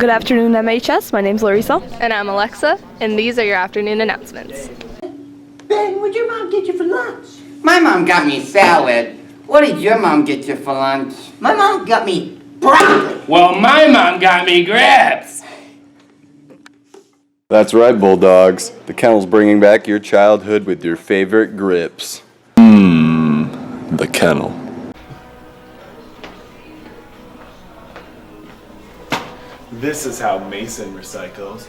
Good afternoon, MHS. My name's Larissa. And I'm Alexa, and these are your afternoon announcements. Ben, what'd your mom get you for lunch? My mom got me salad. What did your mom get you for lunch? My mom got me broccoli. Well, my mom got me grapes. That's right, Bulldogs. The kennel's bringing back your childhood with your favorite grips. The kennel. This is how Mason recycles.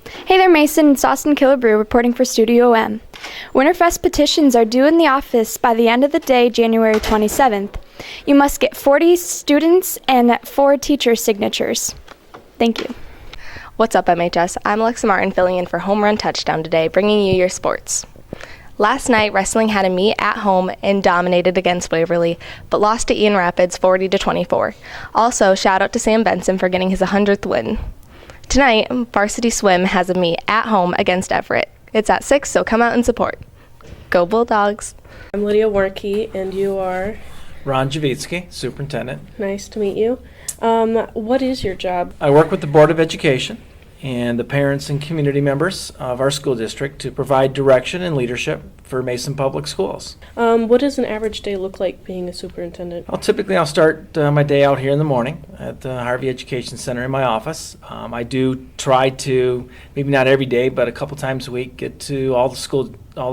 Hey there, Mason. It's Austin Killebrew reporting for Studio M. Winterfest petitions are due in the office by the end of the day, January 27th. You must get 40 students and 4 teacher signatures. Thank you. What's up, MHS? I'm Alexa Martin, filling in for Home Run Touchdown today, bringing you your sports. Last night, wrestling had a meet at home and dominated against Waverly, but lost to Ian Rapids 40-24. Also, shout out to Sam Benson for getting his 100th win. Tonight, Varsity Swim has a meet at home against Everett. It's at 6, so come out and support. Go Bulldogs! I'm Lydia Warnke, and you are? Ron Javitsky, Superintendent. Nice to meet you. What is your job? I work with the Board of Education and the parents and community members of our school district to provide direction and leadership for Mason Public Schools. What does an average day look like being a superintendent? Typically I'll start my day out here in the morning at the Harvey Education Center in my office. I do try to, maybe not every day, but a couple times a week, get to all the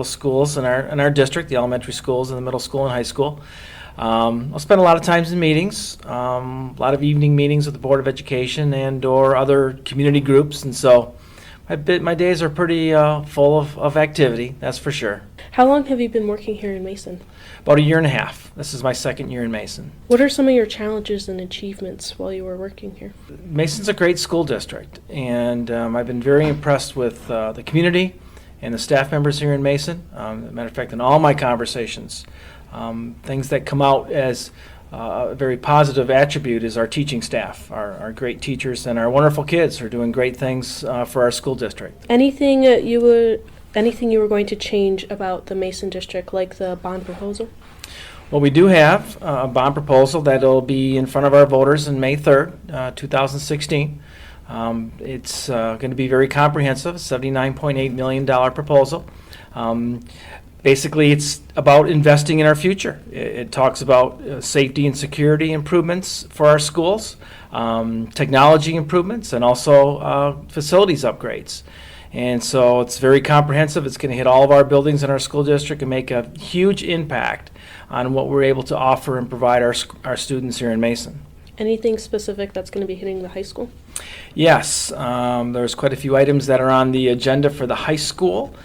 schools in our district, the elementary schools and the middle school and high school. I'll spend a lot of times in meetings, a lot of evening meetings with the Board of Education and or other community groups, and so my days are pretty full of activity, that's for sure. How long have you been working here in Mason? About a year and a half. This is my second year in Mason. What are some of your challenges and achievements while you were working here? Mason's a great school district, and I've been very impressed with the community and the staff members here in Mason. As a matter of fact, in all my conversations, things that come out as a very positive attribute is our teaching staff, our great teachers, and our wonderful kids who are doing great things for our school district. Anything you were going to change about the Mason district, like the bond proposal? Well, we do have a bond proposal that'll be in front of our voters on May 3rd, 2016. It's going to be very comprehensive, $79.8 million proposal. Basically, it's about investing in our future. It talks about safety and security improvements for our schools, technology improvements, and also facilities upgrades. And so it's very comprehensive. It's going to hit all of our buildings in our school district and make a huge impact on what we're able to offer and provide our students here in Mason. Anything specific that's going to be hitting the high school? Yes, there's quite a few items that are on the agenda for the high school.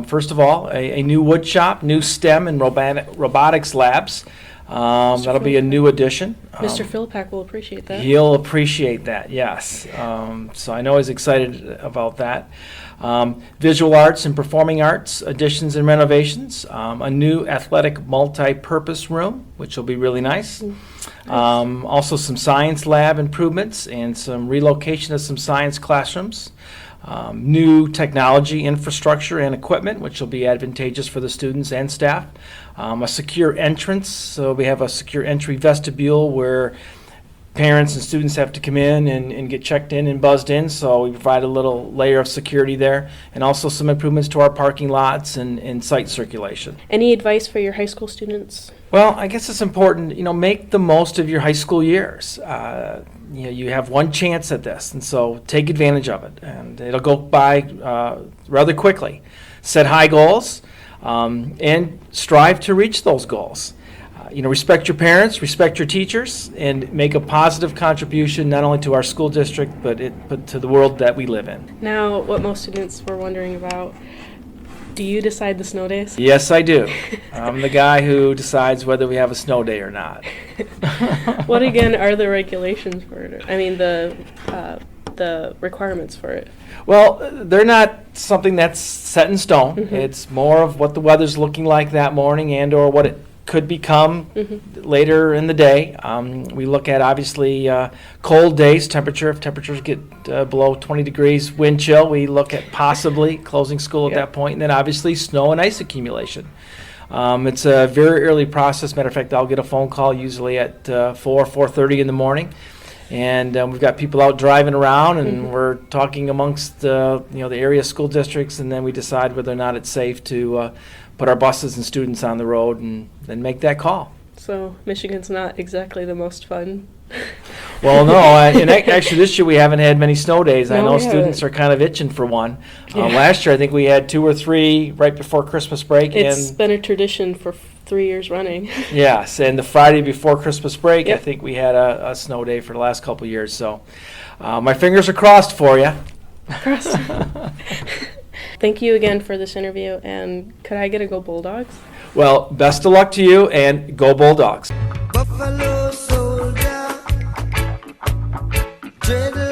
First of all, a new wood shop, new STEM and robotics labs. That'll be a new addition. Mr. Philpak will appreciate that. He'll appreciate that, yes. So I know he's excited about that. Visual arts and performing arts additions and renovations. A new athletic multi-purpose room, which will be really nice. Also some science lab improvements and some relocation of some science classrooms. New technology infrastructure and equipment, which will be advantageous for the students and staff. A secure entrance, so we have a secure entry vestibule where parents and students have to come in and get checked in and buzzed in, so we provide a little layer of security there, and also some improvements to our parking lots and site circulation. Any advice for your high school students? Well, I guess it's important, make the most of your high school years. You have one chance at this, and so take advantage of it, and it'll go by rather quickly. Set high goals and strive to reach those goals. Respect your parents, respect your teachers, and make a positive contribution not only to our school district, but to the world that we live in. Now, what most students were wondering about, do you decide the snow days? Yes, I do. I'm the guy who decides whether we have a snow day or not. What, again, are the regulations for it? I mean, the requirements for it? Well, they're not something that's set in stone. Mm-hmm. It's more of what the weather's looking like that morning and or what it could become later in the day. We look at obviously cold days, if temperatures get below 20 degrees, wind chill, we look at possibly closing school at that point, and then obviously snow and ice accumulation. It's a very early process. Matter of fact, I'll get a phone call usually at 4:30 in the morning. And we've got people out driving around, and we're talking amongst the area school districts, and then we decide whether or not it's safe to put our buses and students on the road, and then make that call. So Michigan's not exactly the most fun. Well, no, and actually this year we haven't had many snow days. I No, know we students haven't. are kind of itching for one. Yeah. Last year I think we had 2 or 3 right before Christmas break. It's and been a tradition for 3 years running. yes, and the Friday before Christmas break, I Yep. think we had a snow day for the last couple of years. So my fingers are crossed for you. Thank you again for this interview, and could I get a Go Bulldogs? Well, best of luck to you, and go Bulldogs. Buffalo soldier, dreadlocks